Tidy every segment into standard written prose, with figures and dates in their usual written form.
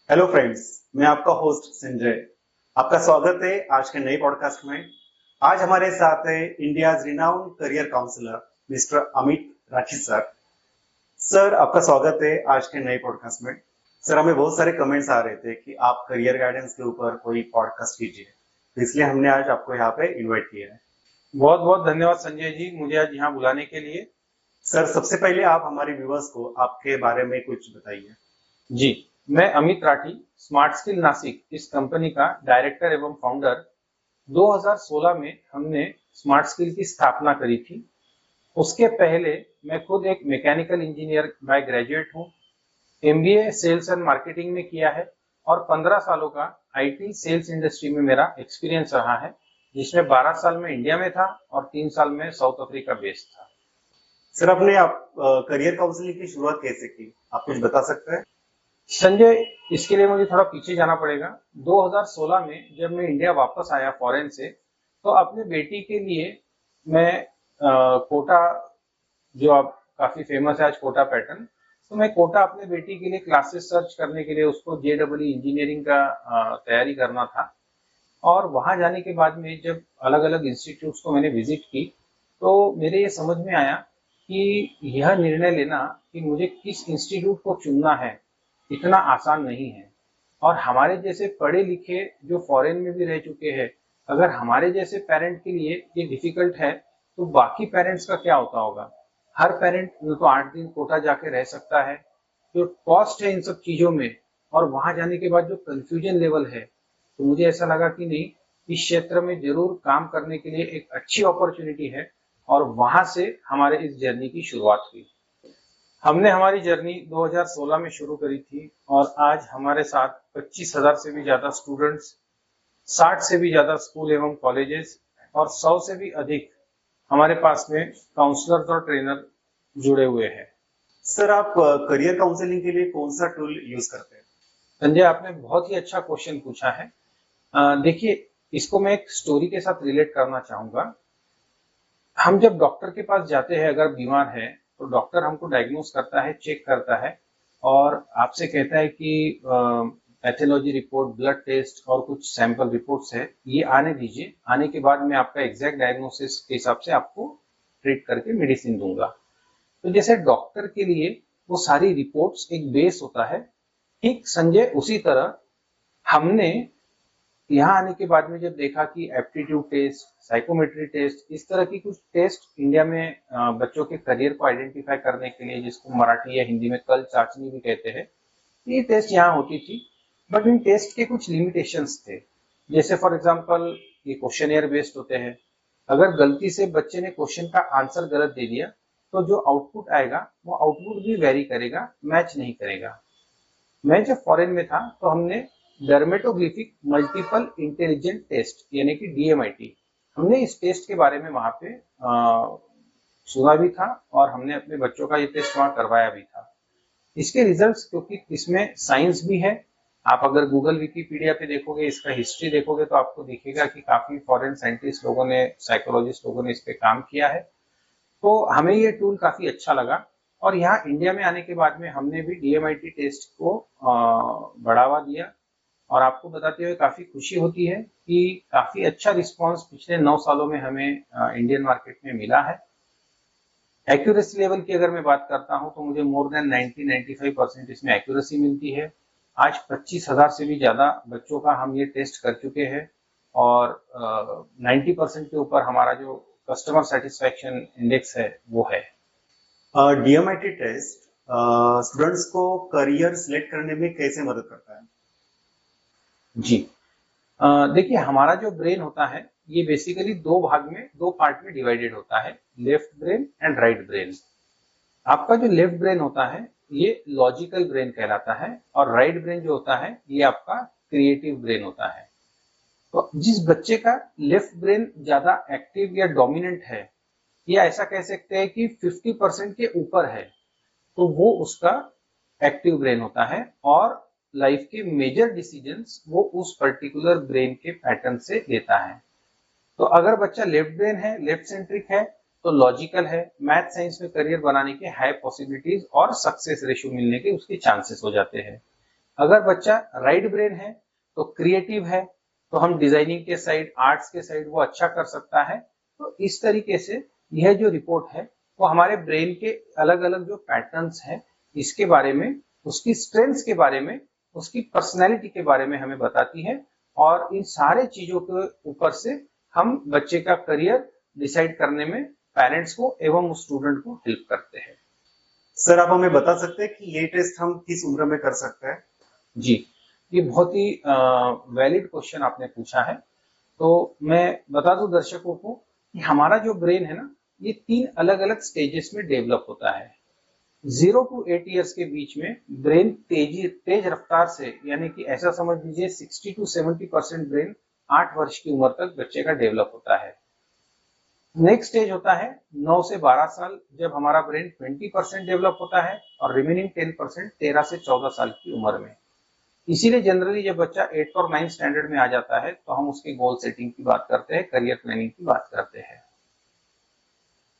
Hello friends, मैं आपका host Sanjay. आपका स्वागत है आज के नए पॉडकास्ट में। आज हमारे साथ है India's renowned career counsellor mister Amit Rathi sir. Sir, आपका स्वागत है आज के नए पॉडकास्ट में। सर, हमें बहुत सारे कमेंट्स आ रहे थे कि आप करियर गाइडेंस के ऊपर कोई पॉडकास्ट कीजिए, तो इसलिए हमने आज आपको यहाँ पे इनवाइट किया है। बहुत बहुत धन्यवाद संजय जी, मुझे आज यहाँ बुलाने के लिए। सर, सबसे पहले आप हमारे व्यूअर्स को आपके बारे में कुछ बताइए। जी, मैं अमित राठी, स्मार्ट स्किल नासिक इस कंपनी का डायरेक्टर एवं फाउंडर। 2016 में हमने स्मार्ट स्किल की स्थापना करी थी। उसके पहले मैं खुद एक मैकेनिकल इंजीनियर बाय ग्रेजुएट हूँ। एमबीए सेल्स एंड मार्केटिंग में किया है और 15 सालों का आईटी सेल्स इंडस्ट्री में मेरा एक्सपीरियंस रहा है, जिसमें 12 साल में इंडिया में था और 3 साल में साउथ अफ्रीका बेस्ड था। सर, आपने करियर काउंसलिंग की शुरुआत कैसे की, आप कुछ बता सकते हैं? संजय, इसके लिए मुझे थोड़ा पीछे जाना पड़ेगा। 2016 में जब मैं इंडिया वापस आया फॉरेन से, तो अपने बेटी के लिए मैं कोटा, जो अब काफी फेमस है आज, कोटा पैटर्न, तो मैं कोटा अपने बेटी के लिए क्लासेस सर्च करने के लिए, उसको जेडब्ल्यू इंजीनियरिंग का तैयारी करना था। और वहां जाने के बाद में जब अलग अलग इंस्टीट्यूट्स को मैंने विजिट की, तो मेरे ये समझ में आया कि यह निर्णय लेना कि मुझे किस इंस्टीट्यूट को चुनना है इतना आसान नहीं है। और हमारे जैसे पढ़े लिखे जो फॉरेन में भी रह चुके हैं, अगर हमारे जैसे पेरेंट के लिए ये डिफिकल्ट है, तो बाकी पेरेंट्स का क्या होता होगा। हर पेरेंट न तो 8 दिन कोटा जाके रह सकता है, जो कॉस्ट है इन सब चीजों में, और वहां जाने के बाद जो कंफ्यूजन लेवल है, तो मुझे ऐसा लगा कि नहीं, इस क्षेत्र में जरूर काम करने के लिए एक अच्छी अपॉर्चुनिटी है। और वहां से हमारे इस जर्नी की शुरुआत हुई। हमने हमारी जर्नी 2016 में शुरू करी थी और आज हमारे साथ 25,000 से भी ज्यादा स्टूडेंट्स, 60 से भी ज्यादा स्कूल एवं कॉलेजेस और 100 से भी अधिक हमारे पास में काउंसलर्स और ट्रेनर जुड़े हुए हैं। सर, आप करियर काउंसलिंग के लिए कौन सा टूल यूज करते हैं? संजय, आपने बहुत ही अच्छा क्वेश्चन पूछा है। देखिए, इसको मैं एक स्टोरी के साथ रिलेट करना चाहूंगा। हम जब डॉक्टर के पास जाते हैं अगर बीमार है, तो डॉक्टर हमको डायग्नोस करता है, चेक करता है और आपसे कहता है कि पैथोलॉजी रिपोर्ट, ब्लड टेस्ट और कुछ सैंपल रिपोर्ट्स है, ये आने दीजिए। आने के बाद मैं आपका एग्जैक्ट डायग्नोसिस के हिसाब से आपको ट्रीट करके मेडिसिन दूंगा। तो जैसे डॉक्टर के लिए वो सारी रिपोर्ट्स एक बेस होता है, ठीक संजय उसी तरह हमने यहाँ आने के बाद में जब देखा कि एप्टीट्यूड टेस्ट, साइकोमेट्री टेस्ट, इस तरह की कुछ टेस्ट इंडिया में बच्चों के करियर को आइडेंटिफाई करने के लिए, जिसको मराठी या हिंदी में कल चाचनी भी कहते हैं, ये टेस्ट यहाँ होती थी। बट इन टेस्ट के कुछ लिमिटेशंस थे। जैसे फॉर एग्जांपल, ये क्वेश्चनियर बेस्ड होते हैं। अगर गलती से बच्चे ने क्वेश्चन का आंसर गलत दे दिया, तो जो आउटपुट आएगा वो आउटपुट भी वेरी करेगा, मैच नहीं करेगा। मैं जब फॉरेन में था, तो हमने डर्मेटोग्लिफिक मल्टीपल इंटेलिजेंट टेस्ट यानी कि डीएमआईटी, हमने इस टेस्ट के बारे में वहां पे सुना भी था और हमने अपने बच्चों का ये टेस्ट वहां करवाया भी था। इसके रिजल्ट्स, क्योंकि इसमें साइंस भी है, आप अगर गूगल विकीपीडिया पे देखोगे, इसका हिस्ट्री देखोगे, तो आपको दिखेगा कि काफी फॉरेन साइंटिस्ट लोगों ने, साइकोलॉजिस्ट लोगों ने इस पे काम किया है। तो हमें ये टूल काफी अच्छा लगा। और यहाँ इंडिया में आने के बाद में हमने भी डीएमआईटी टेस्ट को बढ़ावा दिया। और आपको बताते हुए काफी खुशी होती है कि काफी अच्छा रिस्पांस पिछले 9 सालों में हमें इंडियन मार्केट में मिला है। एक्यूरेसी लेवल की अगर मैं बात करता हूं, तो मुझे मोर देन 90-95% इसमें एक्यूरेसी मिलती है। आज 25,000 से भी ज्यादा बच्चों का हम ये टेस्ट कर चुके हैं और 90% के ऊपर हमारा जो कस्टमर सेटिस्फेक्शन इंडेक्स है वो है। डीएमआईटी टेस्ट स्टूडेंट्स को करियर सिलेक्ट करने में कैसे मदद करता है? जी, देखिए, हमारा जो ब्रेन होता है, ये बेसिकली दो भाग में, दो पार्ट में डिवाइडेड होता है, left brain and right brain. आपका जो लेफ्ट ब्रेन होता है, ये लॉजिकल ब्रेन कहलाता है, और राइट ब्रेन जो होता है, ये आपका क्रिएटिव ब्रेन होता है। तो जिस बच्चे का लेफ्ट ब्रेन ज्यादा एक्टिव या डोमिनेंट है, या ऐसा कह सकते हैं कि 50% के ऊपर है, तो वो उसका एक्टिव ब्रेन होता है और लाइफ के मेजर डिसीजंस वो उस पर्टिकुलर ब्रेन के पैटर्न से लेता है। तो अगर बच्चा लेफ्ट ब्रेन है, लेफ्ट सेंट्रिक है, तो लॉजिकल है, मैथ साइंस में करियर बनाने के हाई पॉसिबिलिटीज और सक्सेस रेशियो मिलने के उसके चांसेस हो जाते हैं। अगर बच्चा राइट ब्रेन है तो क्रिएटिव है, तो हम डिजाइनिंग के साइड, आर्ट्स के साइड वो अच्छा कर सकता है। तो इस तरीके से यह जो रिपोर्ट है वो हमारे ब्रेन के अलग अलग जो पैटर्न्स हैं इसके बारे में, उसकी स्ट्रेंथ्स के बारे में, उसकी पर्सनैलिटी के बारे में हमें बताती है, और इन सारे चीजों के ऊपर से हम बच्चे का करियर डिसाइड करने में पेरेंट्स को एवं उस स्टूडेंट को हेल्प करते हैं। सर आप हमें बता सकते हैं कि ये टेस्ट हम किस उम्र में कर सकते हैं? जी, ये बहुत ही वैलिड क्वेश्चन आपने पूछा है। तो मैं बता दूं दर्शकों को कि हमारा जो ब्रेन है ना, ये 3 अलग अलग स्टेजेस में डेवलप होता है। 0 to 8 ईयर्स के बीच में ब्रेन तेज रफ्तार से, यानी कि ऐसा समझ लीजिए 60 to 70% ब्रेन 8 वर्ष की उम्र तक बच्चे का डेवलप होता है। नेक्स्ट स्टेज होता है 9 से 12 साल, जब हमारा ब्रेन 20% डेवलप होता है, और रिमेनिंग 10% 13 से 14 साल की उम्र में। इसीलिए जनरली जब बच्चा 8th और 9th स्टैंडर्ड में आ जाता है तो हम उसके गोल सेटिंग की बात करते हैं, करियर प्लानिंग की बात करते हैं।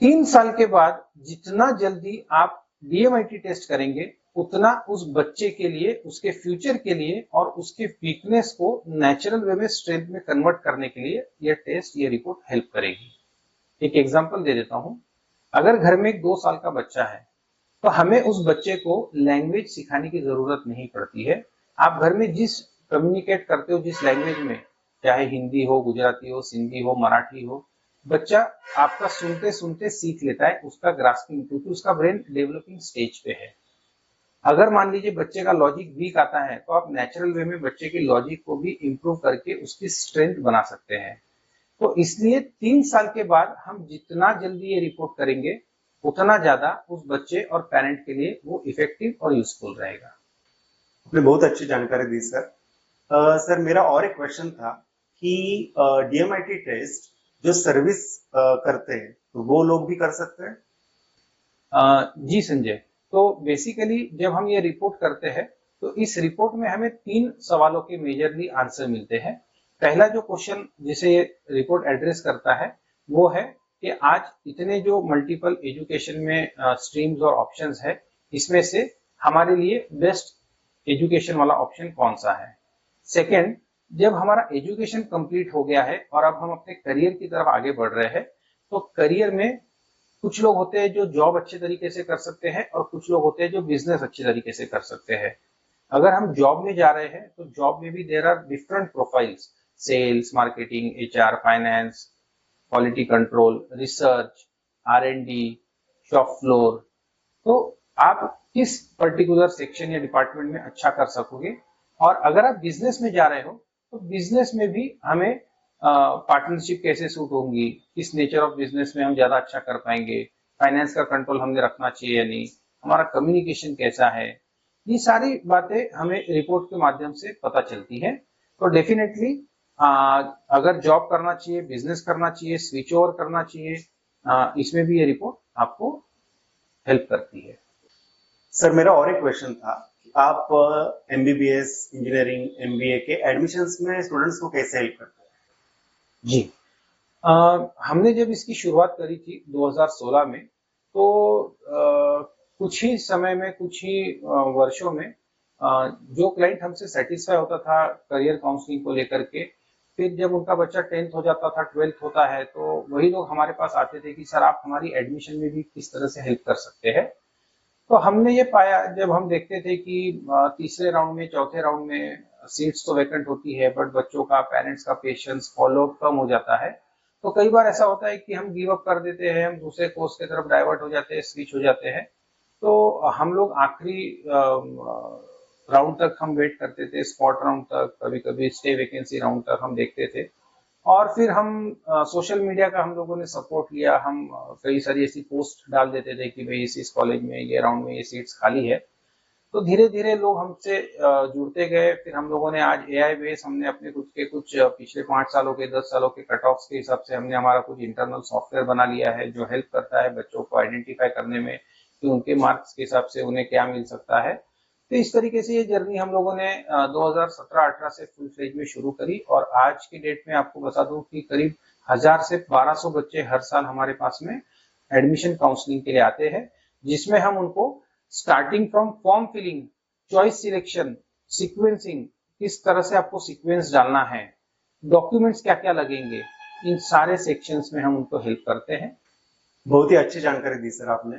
3 साल के बाद जितना जल्दी आप DMIT टेस्ट करेंगे उतना उस बच्चे के लिए, उसके फ्यूचर के लिए और उसके वीकनेस को नेचुरल वे में स्ट्रेंथ में कन्वर्ट करने के लिए यह टेस्ट, ये रिपोर्ट हेल्प करेगी। एक एग्जांपल दे देता हूं। अगर घर में एक 2 साल का बच्चा है तो हमें उस बच्चे को लैंग्वेज सिखाने की जरूरत नहीं पड़ती है। आप घर में जिस कम्युनिकेट करते हो, जिस लैंग्वेज में, चाहे हिंदी हो, गुजराती हो, सिंधी हो, मराठी हो, बच्चा आपका सुनते सुनते सीख लेता है, उसका ग्रास्पिंग, क्योंकि उसका ब्रेन डेवलपिंग स्टेज पे है। अगर मान लीजिए बच्चे का लॉजिक वीक आता है तो आप नेचुरल वे में बच्चे की लॉजिक को भी इंप्रूव करके उसकी स्ट्रेंथ बना सकते हैं। तो इसलिए 3 साल के बाद हम जितना जल्दी ये रिपोर्ट करेंगे उतना ज्यादा उस बच्चे और पेरेंट के लिए वो इफेक्टिव और यूजफुल रहेगा। आपने बहुत अच्छी जानकारी दी सर। सर मेरा और एक क्वेश्चन था कि DMIT टेस्ट जो सर्विस करते हैं तो वो लोग भी कर सकते हैं? जी संजय, तो बेसिकली जब हम ये रिपोर्ट करते हैं तो इस रिपोर्ट में हमें 3 सवालों के मेजरली आंसर मिलते हैं। पहला जो क्वेश्चन जिसे ये रिपोर्ट एड्रेस करता है वो है कि आज इतने जो मल्टीपल एजुकेशन में स्ट्रीम्स और ऑप्शंस है, इसमें से हमारे लिए बेस्ट एजुकेशन वाला ऑप्शन कौन सा है। सेकेंड, जब हमारा एजुकेशन कंप्लीट हो गया है और अब हम अपने करियर की तरफ आगे बढ़ रहे हैं, तो करियर में कुछ लोग होते हैं जो जॉब अच्छे तरीके से कर सकते हैं और कुछ लोग होते हैं जो बिजनेस अच्छे तरीके से कर सकते हैं। अगर हम जॉब में जा रहे हैं तो जॉब में भी there are different profiles, sales, marketing, HR, finance, quality control, research, R&D, shop floor. तो आप किस पर्टिकुलर सेक्शन या डिपार्टमेंट में अच्छा कर सकोगे। और अगर आप बिजनेस में जा रहे हो तो बिजनेस में भी हमें पार्टनरशिप कैसे सूट होंगी, किस नेचर ऑफ बिजनेस में हम ज्यादा अच्छा कर पाएंगे, फाइनेंस का कंट्रोल हमने रखना चाहिए या नहीं, हमारा कम्युनिकेशन कैसा है, ये सारी बातें हमें रिपोर्ट के माध्यम से पता चलती है। तो डेफिनेटली अगर जॉब करना चाहिए, बिजनेस करना चाहिए, स्विच ओवर करना चाहिए, इसमें भी ये रिपोर्ट आपको हेल्प करती है। सर मेरा और एक क्वेश्चन था कि आप MBBS, इंजीनियरिंग, MBA के एडमिशंस में स्टूडेंट्स को कैसे हेल्प करते हैं? जी, हमने जब इसकी शुरुआत करी थी 2016 में, तो कुछ ही समय में, कुछ ही वर्षों में जो क्लाइंट हमसे सेटिस्फाई होता था करियर काउंसलिंग को लेकर के, फिर जब उनका बच्चा 10th हो जाता था, 12th होता है, तो वही लोग हमारे पास आते थे कि सर आप हमारी एडमिशन में भी किस तरह से हेल्प कर सकते हैं। तो हमने ये पाया, जब हम देखते थे कि तीसरे राउंड में, चौथे राउंड में सीट्स तो वैकेंट होती है बट बच्चों का, पेरेंट्स का पेशेंस, फॉलो अप कम हो जाता है, तो कई बार ऐसा होता है कि हम गिव अप कर देते हैं, हम दूसरे कोर्स की तरफ डाइवर्ट हो जाते हैं, स्विच हो जाते हैं। तो हम लोग आखिरी राउंड तक हम वेट करते थे, स्पॉट राउंड तक, कभी कभी स्टे वैकेंसी राउंड तक हम देखते थे। और फिर हम सोशल मीडिया का हम लोगों ने सपोर्ट लिया, हम कई सारी ऐसी पोस्ट डाल देते थे कि भाई इस कॉलेज में ये राउंड में ये सीट्स खाली है। तो धीरे धीरे लोग हमसे जुड़ते गए। फिर हम लोगों ने आज AI बेस, हमने अपने खुद के कुछ पिछले 5 सालों के, 10 सालों के कट ऑफ्स के हिसाब से हमने हमारा कुछ इंटरनल सॉफ्टवेयर बना लिया है जो हेल्प करता है बच्चों को आइडेंटिफाई करने में कि उनके मार्क्स के हिसाब से उन्हें क्या मिल सकता है। तो इस तरीके से ये जर्नी हम लोगों ने 2017-18 से फुल फ्लेज में शुरू करी, और आज की डेट में आपको बता दूं कि करीब 1000 से 1200 बच्चे हर साल हमारे पास में एडमिशन काउंसलिंग के लिए आते हैं, जिसमें हम उनको starting from form filling, choice selection, sequencing, किस तरह से आपको सीक्वेंस डालना है, डॉक्यूमेंट्स क्या क्या लगेंगे, इन सारे सेक्शंस में हम उनको हेल्प करते हैं। बहुत ही अच्छी जानकारी दी सर आपने।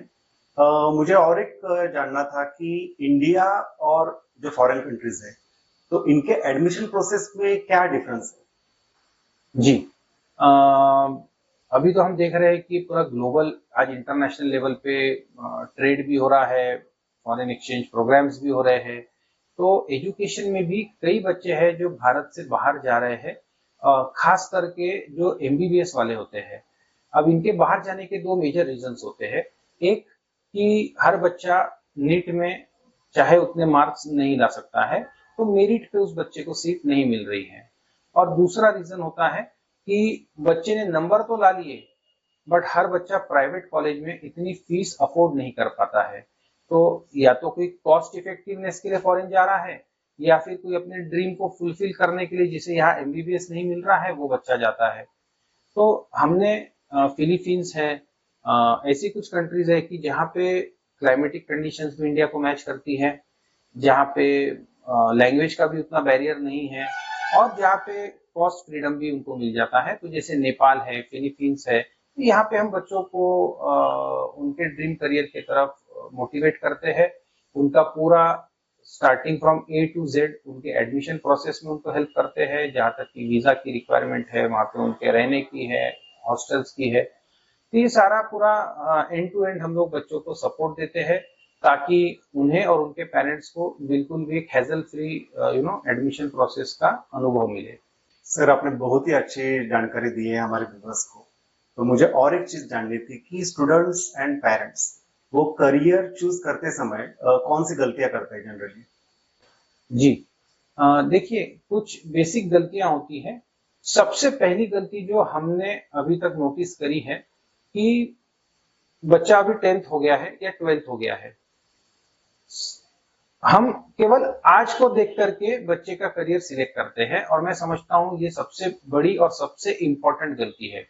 मुझे और एक जानना था कि इंडिया और जो फॉरेन कंट्रीज है, तो इनके एडमिशन प्रोसेस में क्या डिफरेंस है? जी, अभी तो हम देख रहे हैं कि पूरा ग्लोबल आज इंटरनेशनल लेवल पे ट्रेड भी हो रहा है, फॉरेन एक्सचेंज प्रोग्राम्स भी हो रहे हैं, तो एजुकेशन में भी कई बच्चे हैं जो भारत से बाहर जा रहे हैं, खास करके जो एमबीबीएस वाले होते हैं। अब इनके बाहर जाने के दो मेजर रीजंस होते हैं। एक कि हर बच्चा नीट में चाहे उतने मार्क्स नहीं ला सकता है, तो मेरिट पे उस बच्चे को सीट नहीं मिल रही है। और दूसरा रीजन होता है कि बच्चे ने नंबर तो ला लिए, बट हर बच्चा प्राइवेट कॉलेज में इतनी फीस अफोर्ड नहीं कर पाता है। तो या तो कोई कॉस्ट इफेक्टिवनेस के लिए फॉरेन जा रहा है, या फिर कोई अपने ड्रीम को फुलफिल करने के लिए जिसे यहाँ एमबीबीएस नहीं मिल रहा है, वो बच्चा जाता है। तो हमने फिलीपींस है, ऐसी कुछ कंट्रीज है कि जहाँ पे क्लाइमेटिक कंडीशंस भी इंडिया को मैच करती है, जहाँ पे लैंग्वेज का भी उतना बैरियर नहीं है, और जहाँ पे कॉस्ट फ्रीडम भी उनको मिल जाता है। तो जैसे नेपाल है, फिलीपींस है, तो यहाँ पे हम बच्चों को उनके ड्रीम करियर की तरफ मोटिवेट करते हैं। उनका पूरा starting from A to Z उनके एडमिशन प्रोसेस में उनको हेल्प करते हैं, जहाँ तक कि वीजा की रिक्वायरमेंट है, वहाँ पे उनके रहने की है, हॉस्टल्स की है। तो ये सारा पूरा एंड टू एंड हम लोग बच्चों को सपोर्ट देते हैं, ताकि उन्हें और उनके पेरेंट्स को बिल्कुल भी एक हैजल फ्री एडमिशन प्रोसेस का अनुभव मिले। सर आपने बहुत ही अच्छी जानकारी दी है हमारे व्यूअर्स को। तो मुझे और एक चीज जाननी थी कि स्टूडेंट्स एंड पेरेंट्स वो करियर चूज करते समय कौन सी गलतियां करते हैं जनरली? जी, देखिए, कुछ बेसिक गलतियां होती हैं। सबसे पहली गलती जो हमने अभी तक नोटिस करी है कि बच्चा अभी 10th हो गया है या 12th हो गया है, हम केवल आज को देख करके बच्चे का करियर सिलेक्ट करते हैं, और मैं समझता हूं ये सबसे बड़ी और सबसे इंपॉर्टेंट गलती है।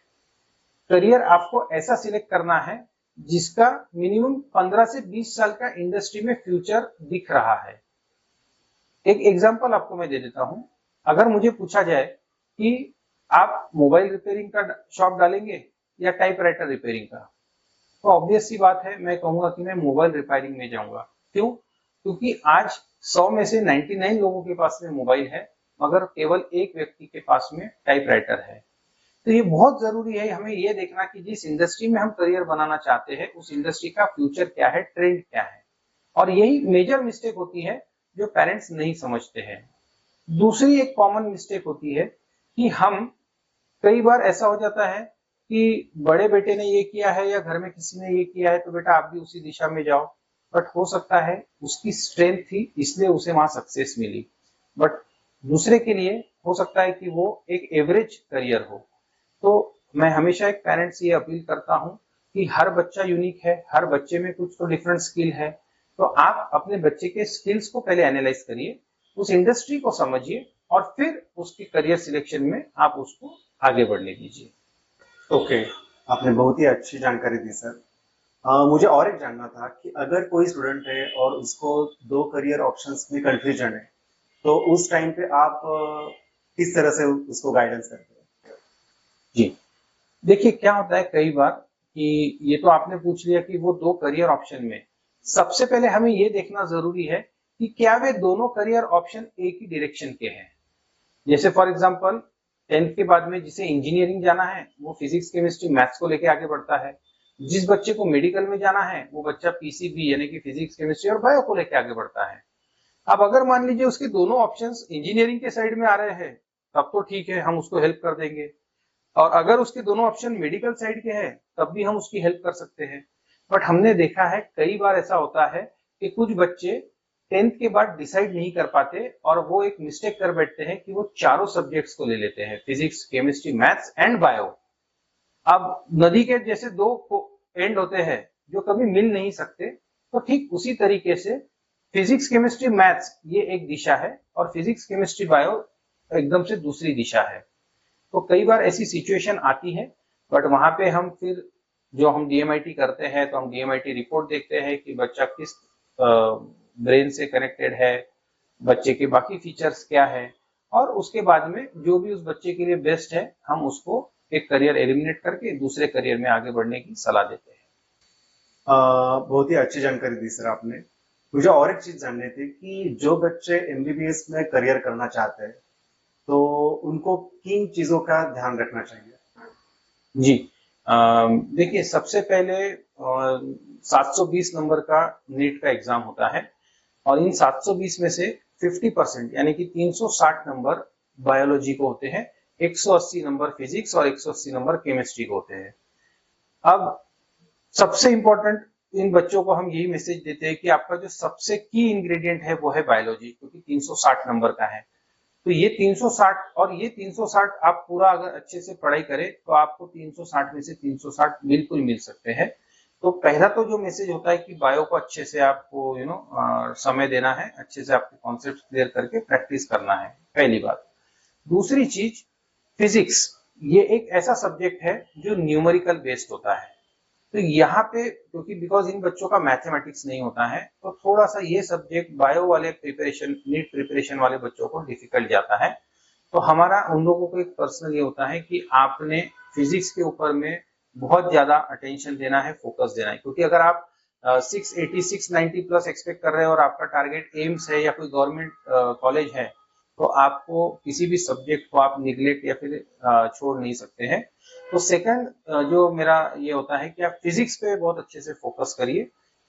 करियर आपको ऐसा सिलेक्ट करना है जिसका मिनिमम 15 से 20 साल का इंडस्ट्री में फ्यूचर दिख रहा है। एक एग्जांपल आपको मैं दे देता हूं। अगर मुझे पूछा जाए कि आप मोबाइल रिपेयरिंग का शॉप डालेंगे या टाइपराइटर रिपेयरिंग का, तो ऑब्वियस सी बात है, मैं कहूंगा कि मैं मोबाइल रिपेयरिंग में जाऊंगा। क्यों? क्योंकि आज 100 में से 99 लोगों के पास में मोबाइल है, मगर केवल एक व्यक्ति के पास में टाइपराइटर है। तो ये बहुत जरूरी है हमें ये देखना कि जिस इंडस्ट्री में हम करियर बनाना चाहते हैं, उस इंडस्ट्री का फ्यूचर क्या है, ट्रेंड क्या है। और यही मेजर मिस्टेक होती है जो पेरेंट्स नहीं समझते हैं। दूसरी एक कॉमन मिस्टेक होती है कि हम, कई बार ऐसा हो जाता है कि बड़े बेटे ने ये किया है या घर में किसी ने ये किया है, तो बेटा आप भी उसी दिशा में जाओ। बट हो सकता है उसकी स्ट्रेंथ थी इसलिए उसे वहां सक्सेस मिली, बट दूसरे के लिए हो सकता है कि वो एक एवरेज करियर हो। तो मैं हमेशा एक पेरेंट्स से ये अपील करता हूँ कि हर बच्चा यूनिक है, हर बच्चे में कुछ तो डिफरेंट स्किल है। तो आप अपने बच्चे के स्किल्स को पहले एनालाइज करिए, उस इंडस्ट्री को समझिए, और फिर उसके करियर सिलेक्शन में आप उसको आगे बढ़ने दीजिए। ओके, आपने बहुत ही अच्छी जानकारी दी सर। मुझे और एक जानना था कि अगर कोई स्टूडेंट है और उसको दो करियर ऑप्शंस में कंफ्यूजन है, तो उस टाइम पे आप किस तरह से उसको गाइडेंस करते हैं? जी, देखिए क्या होता है कई बार कि ये तो आपने पूछ लिया कि वो दो करियर ऑप्शन में, सबसे पहले हमें ये देखना जरूरी है कि क्या वे दोनों करियर ऑप्शन एक ही डायरेक्शन के हैं। जैसे फॉर एग्जांपल 10th के बाद में जिसे इंजीनियरिंग जाना है, वो फिजिक्स केमिस्ट्री मैथ्स को लेके आगे बढ़ता है। जिस बच्चे को मेडिकल में जाना है, वो बच्चा पीसीबी यानी कि फिजिक्स केमिस्ट्री और बायो को लेके आगे बढ़ता है। अब अगर मान लीजिए उसके दोनों ऑप्शंस इंजीनियरिंग के साइड में आ रहे हैं, तब तो ठीक है, हम उसको हेल्प कर देंगे। और अगर उसके दोनों ऑप्शन मेडिकल साइड के हैं, तब भी हम उसकी हेल्प कर सकते हैं। बट हमने देखा है कई बार ऐसा होता है कि कुछ बच्चे 10th के बाद डिसाइड नहीं कर पाते, और वो एक मिस्टेक कर बैठते हैं कि वो चारों सब्जेक्ट्स को ले लेते हैं, physics chemistry maths and bio. अब नदी के जैसे दो एंड होते हैं जो कभी मिल नहीं सकते, तो ठीक उसी तरीके से फिजिक्स केमिस्ट्री मैथ्स ये एक दिशा है, और फिजिक्स केमिस्ट्री बायो एकदम से दूसरी दिशा है। तो कई बार ऐसी सिचुएशन आती है, बट वहां पे हम फिर जो हम डीएमआईटी करते हैं, तो हम डीएमआईटी रिपोर्ट देखते हैं कि बच्चा किस ब्रेन से कनेक्टेड है, बच्चे के बाकी फीचर्स क्या है, और उसके बाद में जो भी उस बच्चे के लिए बेस्ट है हम उसको एक करियर एलिमिनेट करके दूसरे करियर में आगे बढ़ने की सलाह देते हैं। बहुत ही अच्छी जानकारी दी सर आपने। मुझे और एक चीज जाननी थी कि जो बच्चे एमबीबीएस में करियर करना चाहते हैं तो उनको किन चीजों का ध्यान रखना चाहिए? जी, देखिए सबसे पहले 720 नंबर का नीट का एग्जाम होता है, और इन 720 में से 50% यानी कि 360 नंबर बायोलॉजी को होते हैं, 180 नंबर फिजिक्स और 180 नंबर केमिस्ट्री को होते हैं। अब सबसे इंपॉर्टेंट इन बच्चों को हम यही मैसेज देते हैं कि आपका जो सबसे की इंग्रेडिएंट है वो है बायोलॉजी, क्योंकि 360 नंबर का है। तो ये 360 और ये 360 आप पूरा अगर अच्छे से पढ़ाई करें तो आपको 360 में से 360 बिल्कुल मिल सकते हैं। तो पहला तो जो मैसेज होता है कि बायो को अच्छे से आपको समय देना है, अच्छे से आपके कॉन्सेप्ट क्लियर करके प्रैक्टिस करना है, पहली बात। दूसरी चीज, फिजिक्स ये एक ऐसा सब्जेक्ट है जो न्यूमेरिकल बेस्ड होता है। तो यहाँ पे क्योंकि बिकॉज इन बच्चों का मैथमेटिक्स नहीं होता है तो थोड़ा सा ये सब्जेक्ट बायो वाले प्रिपरेशन, नीट प्रिपरेशन वाले बच्चों को डिफिकल्ट जाता है। तो हमारा उन लोगों को एक पर्सनल ये होता है कि आपने फिजिक्स के ऊपर में बहुत ज्यादा अटेंशन देना है, फोकस देना है, क्योंकि अगर आप 680 690 प्लस एक्सपेक्ट कर रहे हैं और आपका टारगेट एम्स है या कोई गवर्नमेंट कॉलेज है तो आपको किसी भी सब्जेक्ट को आप निगलेक्ट या फिर छोड़ नहीं सकते हैं। तो सेकंड जो मेरा ये होता है कि आप फिजिक्स पे बहुत अच्छे से फोकस करिए।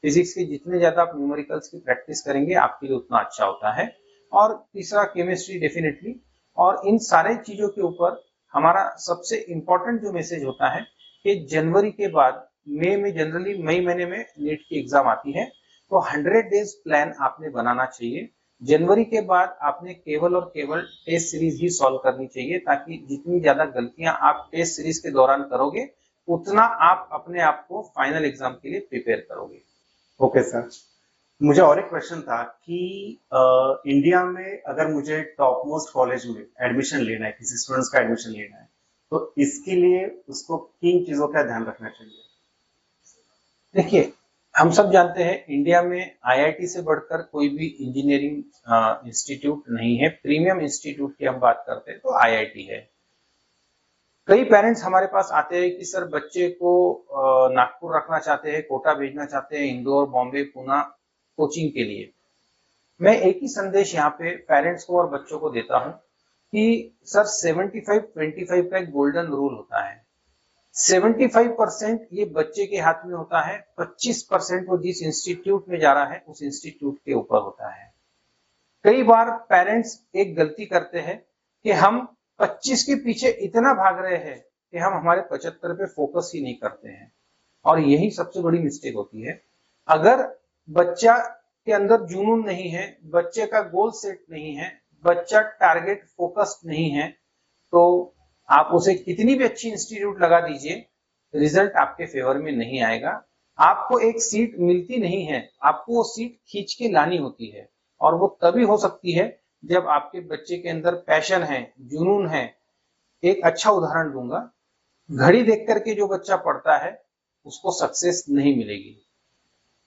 फिजिक्स के जितने ज्यादा आप न्यूमेरिकल्स की प्रैक्टिस करेंगे आपके लिए उतना अच्छा होता है। और तीसरा केमिस्ट्री डेफिनेटली। और इन सारे चीजों के ऊपर हमारा सबसे इंपॉर्टेंट जो मैसेज होता है कि जनवरी के बाद मई में, जनरली मई महीने में नीट की एग्जाम आती है, तो 100 डेज प्लान आपने बनाना चाहिए। जनवरी के बाद आपने केवल और केवल टेस्ट सीरीज ही सॉल्व करनी चाहिए, ताकि जितनी ज्यादा गलतियां आप टेस्ट सीरीज के दौरान करोगे उतना आप अपने आप को फाइनल एग्जाम के लिए प्रिपेयर करोगे। ओके सर, मुझे और एक क्वेश्चन था कि इंडिया में अगर मुझे टॉप मोस्ट कॉलेज में एडमिशन लेना है, किसी स्टूडेंट्स का एडमिशन लेना है, तो इसके लिए उसको किन चीजों का ध्यान रखना चाहिए? देखिए, हम सब जानते हैं इंडिया में आईआईटी से बढ़कर कोई भी इंजीनियरिंग इंस्टीट्यूट नहीं है। प्रीमियम इंस्टीट्यूट की हम बात करते हैं तो आईआईटी है। कई पेरेंट्स हमारे पास आते हैं कि सर बच्चे को नागपुर रखना चाहते हैं, कोटा भेजना चाहते हैं, इंदौर, बॉम्बे, पुणे कोचिंग के लिए। मैं एक ही संदेश यहाँ पे पेरेंट्स को और बच्चों को देता हूँ कि सर 75-25 का एक गोल्डन रूल होता है। 75% ये बच्चे के हाथ में होता है, 25% वो जिस इंस्टीट्यूट में जा रहा है उस इंस्टीट्यूट के ऊपर होता है। कई बार पेरेंट्स एक गलती करते हैं कि हम 25 के पीछे इतना भाग रहे हैं कि हम हमारे 75 पे फोकस ही नहीं करते हैं, और यही सबसे बड़ी मिस्टेक होती है। अगर बच्चा के अंदर जुनून नहीं है, बच्चे का गोल सेट नहीं है, बच्चा टारगेट फोकस्ड नहीं है, तो आप उसे कितनी भी अच्छी इंस्टीट्यूट लगा दीजिए, रिजल्ट आपके फेवर में नहीं आएगा। आपको एक सीट मिलती नहीं है, आपको वो सीट खींच के लानी होती है, और वो तभी हो सकती है जब आपके बच्चे के अंदर पैशन है, जुनून है। एक अच्छा उदाहरण दूंगा, घड़ी देख करके जो बच्चा पढ़ता है उसको सक्सेस नहीं मिलेगी।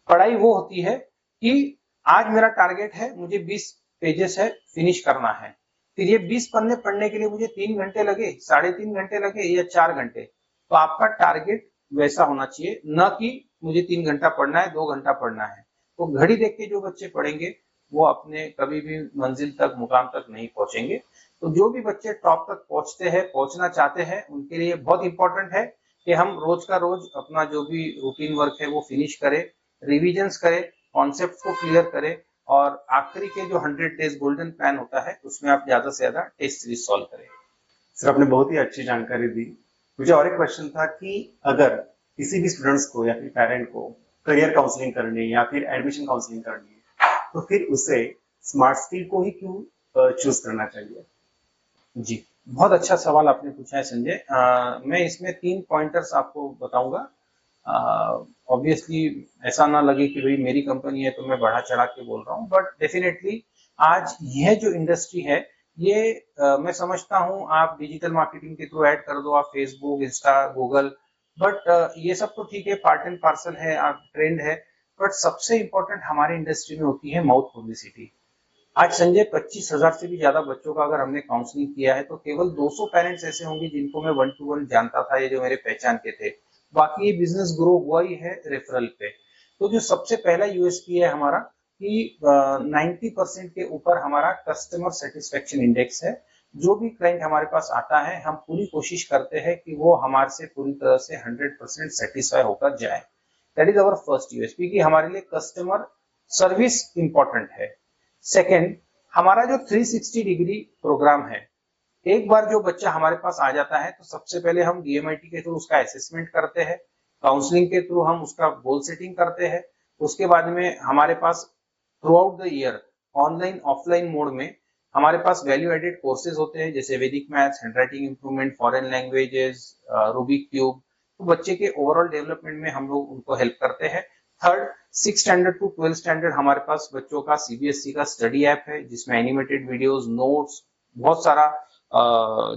पढ़ाई वो होती है कि आज मेरा टारगेट है, मुझे 20 पेजेस है फिनिश करना है, फिर ये 20 पन्ने पढ़ने के लिए मुझे 3 घंटे लगे, 3.5 घंटे लगे या 4 घंटे, तो आपका टारगेट वैसा होना चाहिए, न कि मुझे 3 घंटा पढ़ना है, 2 घंटा पढ़ना है। तो घड़ी देख के जो बच्चे पढ़ेंगे वो अपने कभी भी मंजिल तक, मुकाम तक नहीं पहुंचेंगे। तो जो भी बच्चे टॉप तक पहुंचते हैं, पहुंचना चाहते हैं, उनके लिए बहुत इंपॉर्टेंट है कि हम रोज का रोज अपना जो भी रूटीन वर्क है वो फिनिश करें, रिविजन्स करें, कॉन्सेप्ट को क्लियर करें, और आखिरी के जो 100 डेज गोल्डन प्लान होता है उसमें आप ज्यादा से ज्यादा टेस्ट सीरीज सॉल्व करें। सर आपने बहुत ही अच्छी जानकारी दी। मुझे और एक क्वेश्चन था कि अगर किसी भी स्टूडेंट्स को या फिर पेरेंट को करियर काउंसलिंग करनी है या फिर एडमिशन काउंसलिंग करनी है तो फिर उसे स्मार्ट स्किल को ही क्यों चूज करना चाहिए? जी, बहुत अच्छा सवाल आपने पूछा है संजय। मैं इसमें 3 पॉइंटर्स आपको बताऊंगा। ऑब्वियसली ऐसा ना लगे कि भाई मेरी कंपनी है तो मैं बढ़ा चढ़ा के बोल रहा हूँ, बट डेफिनेटली आज यह जो इंडस्ट्री है ये मैं समझता हूँ आप डिजिटल मार्केटिंग के थ्रू ऐड कर दो, आप फेसबुक, इंस्टा, गूगल, बट ये सब तो ठीक है, पार्ट एंड पार्सल है, आप ट्रेंड है, बट सबसे इंपॉर्टेंट हमारी इंडस्ट्री में होती है माउथ पब्लिसिटी। आज संजय 25,000 से भी ज्यादा बच्चों का अगर हमने काउंसलिंग किया है तो केवल 200 पेरेंट्स ऐसे होंगे जिनको मैं 1-to-1 जानता था, ये जो मेरे पहचान के थे। बाकी ये बिजनेस ग्रो हुआ ही है रेफरल पे। तो जो सबसे पहला यूएसपी है हमारा कि 90% के ऊपर हमारा कस्टमर सेटिस्फेक्शन इंडेक्स है। जो भी क्लाइंट हमारे पास आता है हम पूरी कोशिश करते हैं कि वो हमारे से पूरी तरह से 100% सेटिस्फाई होकर जाए। That is our first USP कि हमारे लिए कस्टमर सर्विस इंपॉर्टेंट है। सेकेंड, हमारा जो 360 डिग्री प्रोग्राम है, एक बार जो बच्चा हमारे पास आ जाता है तो सबसे पहले हम डीएमआईटी के थ्रू उसका असेसमेंट करते हैं, काउंसलिंग के थ्रू हम उसका गोल सेटिंग करते हैं। उसके बाद में हमारे pass through out the year online offline mode में हमारे पास वैल्यू एडेड कोर्सेज होते हैं, जैसे वैदिक maths, handwriting improvement, foreign languages, Rubik cube. तो बच्चे के ओवरऑल डेवलपमेंट में हम लोग उनको हेल्प करते हैं। थर्ड, 6 स्टैंडर्ड टू 12 स्टैंडर्ड हमारे पास बच्चों का सीबीएसई का स्टडी ऐप है, जिसमें एनिमेटेड वीडियोस, नोट्स, बहुत सारा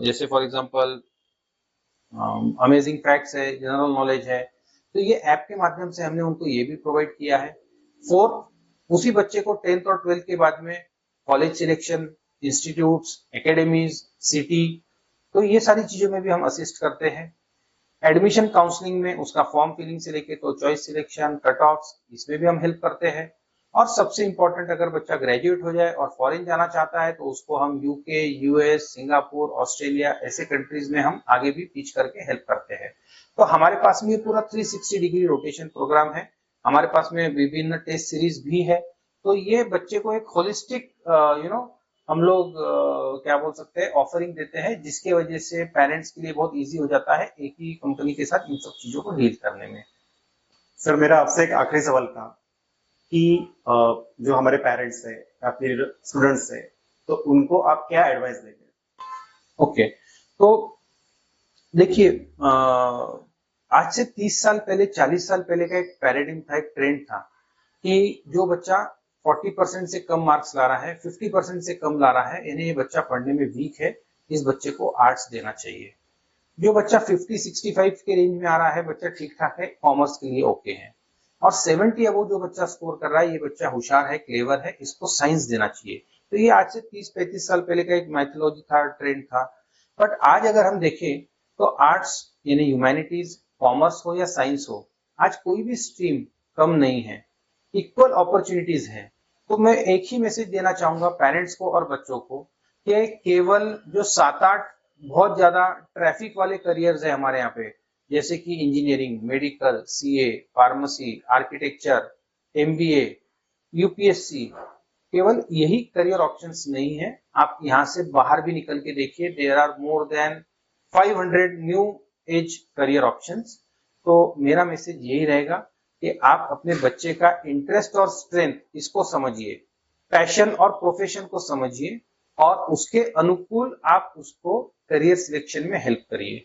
जैसे फॉर एग्जांपल अमेजिंग फैक्ट्स है, जनरल नॉलेज है। तो ये ऐप के माध्यम से हमने उनको ये भी प्रोवाइड किया है। फोर्थ, उसी बच्चे को 10th और 12th के बाद में college selection, institutes, academies, city, तो ये सारी चीजों में भी हम असिस्ट करते हैं। एडमिशन काउंसलिंग में उसका फॉर्म फिलिंग से लेके तो चॉइस सिलेक्शन, कट ऑफ्स, इसमें भी हम हेल्प करते हैं। और सबसे इंपॉर्टेंट, अगर बच्चा ग्रेजुएट हो जाए और फॉरेन जाना चाहता है तो उसको हम यूके, यूएस, सिंगापुर, ऑस्ट्रेलिया ऐसे कंट्रीज में हम आगे भी पिच करके हेल्प करते हैं। तो हमारे पास में ये पूरा 360 डिग्री रोटेशन प्रोग्राम है। हमारे पास में विभिन्न टेस्ट सीरीज भी है। तो ये बच्चे को एक होलिस्टिक हम लोग क्या बोल सकते हैं, ऑफरिंग देते हैं, जिसके वजह से पेरेंट्स के लिए बहुत इजी हो जाता है एक ही कंपनी के साथ इन सब चीजों को डील करने में। सर, मेरा आपसे एक आखिरी सवाल था कि जो हमारे पेरेंट्स है या फिर स्टूडेंट्स है, तो उनको आप क्या एडवाइस देंगे? ओके, तो देखिए, आज से 30 साल पहले, 40 साल पहले का एक पैराडिग्म था, एक ट्रेंड था कि जो बच्चा 40% से कम मार्क्स ला रहा है, 50% से कम ला रहा है, यानी ये बच्चा पढ़ने में वीक है, इस बच्चे को आर्ट्स देना चाहिए। जो बच्चा 50-65 के रेंज में आ रहा है, बच्चा ठीक ठाक है, कॉमर्स के लिए ओके है। और 70 अब जो बच्चा स्कोर कर रहा है, ये बच्चा होशियार है, क्लेवर है, इसको साइंस देना चाहिए। तो ये आज से 30-35 साल पहले का एक मैथोलॉजी था, ट्रेंड था। बट आज अगर हम देखें तो आर्ट्स यानी ह्यूमैनिटीज, कॉमर्स हो या साइंस हो, आज कोई भी स्ट्रीम कम नहीं है, इक्वल अपॉर्चुनिटीज है। तो मैं एक ही मैसेज देना चाहूंगा पेरेंट्स को और बच्चों को कि केवल जो 7-8 बहुत ज्यादा ट्रैफिक वाले करियर्स है हमारे यहाँ पे, जैसे कि engineering, medical, CA, pharmacy, architecture, MBA, UPSC, केवल यही करियर ऑप्शंस नहीं है। आप यहाँ से बाहर भी निकल के देखिए, there are more than 500 new age career options. तो मेरा मैसेज यही रहेगा कि आप अपने बच्चे का इंटरेस्ट और स्ट्रेंथ इसको समझिए, पैशन और प्रोफेशन को समझिए, और उसके अनुकूल आप उसको करियर सिलेक्शन में हेल्प करिए।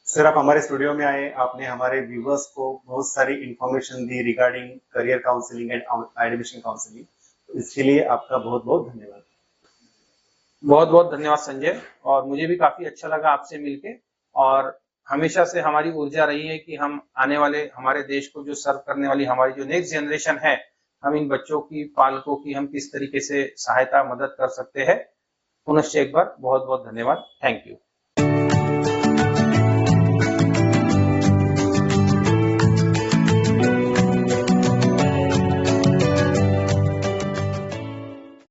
सर, आप हमारे स्टूडियो में आए, आपने हमारे व्यूवर्स को बहुत सारी information the regarding career counselling and admission counselling. तो इसके लिए आपका बहुत बहुत धन्यवाद। बहुत बहुत धन्यवाद संजय, और मुझे भी काफी अच्छा लगा आपसे मिलके। और हमेशा से हमारी ऊर्जा रही है कि हम आने वाले हमारे देश को जो सर्व करने वाली हमारी जो नेक्स्ट जनरेशन है, हम इन बच्चों की, पालकों की हम किस तरीके से सहायता, मदद कर सकते हैं। पुनश्च एक बार बहुत बहुत धन्यवाद। Thank you.